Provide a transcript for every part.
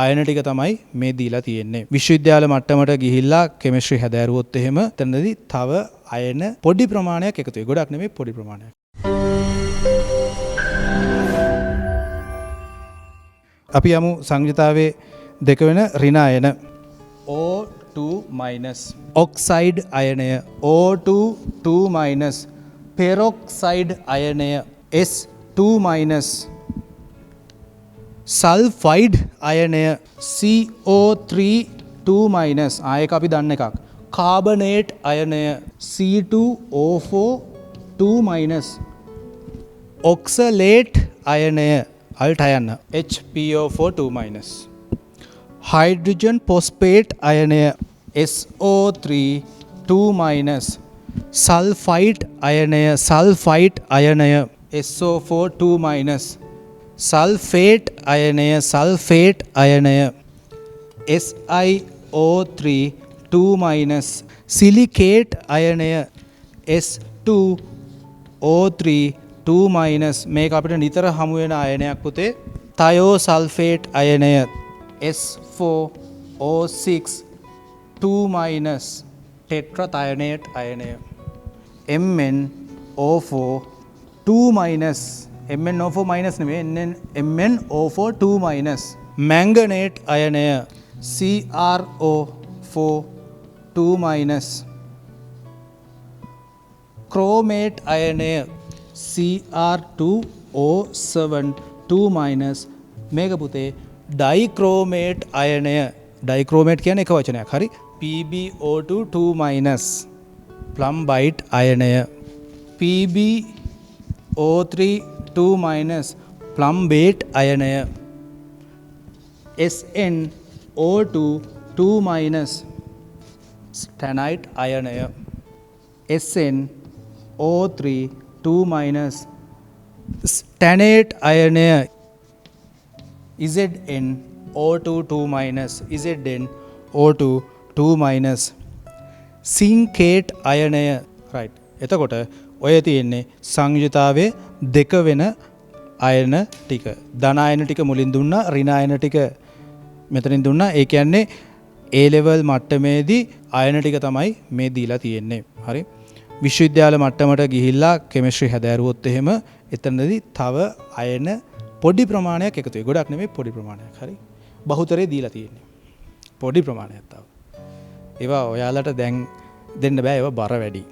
අයන ටික තමයි මේ දීලා තියෙන්නේ. විශ්වවිද්‍යාල මට්ටමට ගිහිල්ලා කෙමිස්ට්‍රි හැදෑරුවොත් එහෙම එතනදී තව අයන පොඩි ප්‍රමාණයක් එකතු වෙයි. ගොඩක් නෙමෙයි පොඩි ප්‍රමාණයක්. අපි යමු සංයුතාවේ දෙක වෙන ඍණ අයන O2- ඔක්සයිඩ් අයනය O2- පෙරොක්සයිඩ් අයනය S2- සල්ෆයිඩ් අයනය CO3- ආයක අපි දන්න එකක්. කාබනේට් අයනය C2O4- ඔක්සලේට් අයනය අල්ට අයන්න HPO4- හයිඩ්‍රජන් පොස්පේට් අයනය SO3- සල්ෆයිට් අයනය SO4- සල්ෆේට් අයනය SiO3- සිලිකේට් අයනය S2O3- මේක අපිට නිතර හමු වෙන අයනයක් පුතේ. තයෝසල්ෆේට් අයනය S4O6- ටෙට්‍රාතයනේට් අයනය MnO4- MnO4- නෙමෙයි MnO4- මැංගනේට් අයනය CrO4- ක්‍රෝමේට් අයනය Cr2O7- මේක පුතේ ඩයික්‍රෝමේට් අයනය. ඩයික්‍රෝමේට් කියන්නේ එක වචනයක්. හරි. PbO2- ප්ලම්බයිට් අයනය PbO3- ප්ලම්බේට් අයනය SnO2- ස්ටැනයිට් අයනය SnO3- ස්ටැනේට් අයනය ZnO2- සින්කේට් අයනය. Right. එතකොට ඔය තියෙන්නේ සංයුතාවේ දෙක වෙන අයන ටික. ධන අයන ටික මුලින් දුන්නා, ඍණ අයන ටික මෙතනින් දුන්නා. ඒ කියන්නේ A level මට්ටමේදී අයන ටික තමයි මේ දීලා තියෙන්නේ. හරි. විශ්වවිද්‍යාල මට්ටමට ගිහිල්ලා කෙමිස්ට්‍රි හැදෑරුවොත් එහෙම එතනදී තව අයන පොඩි ප්‍රමාණයක් එකතු වෙයි. ගොඩක් නෙමෙයි පොඩි ප්‍රමාණයක්. හරි. බහුතරේ දීලා තියෙන්නේ. පොඩි ප්‍රමාණයක් තව. ඒවා ඔයාලට දැන් දෙන්න බෑ. ඒවා බර වැඩි.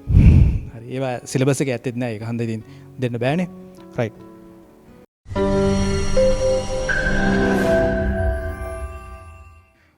හරි. ඒවා සිලබස් එකේ ඇත්තෙත් නෑ. ඒක හන්ද ඉතින් දෙන්න බෑනේ. රයිට්.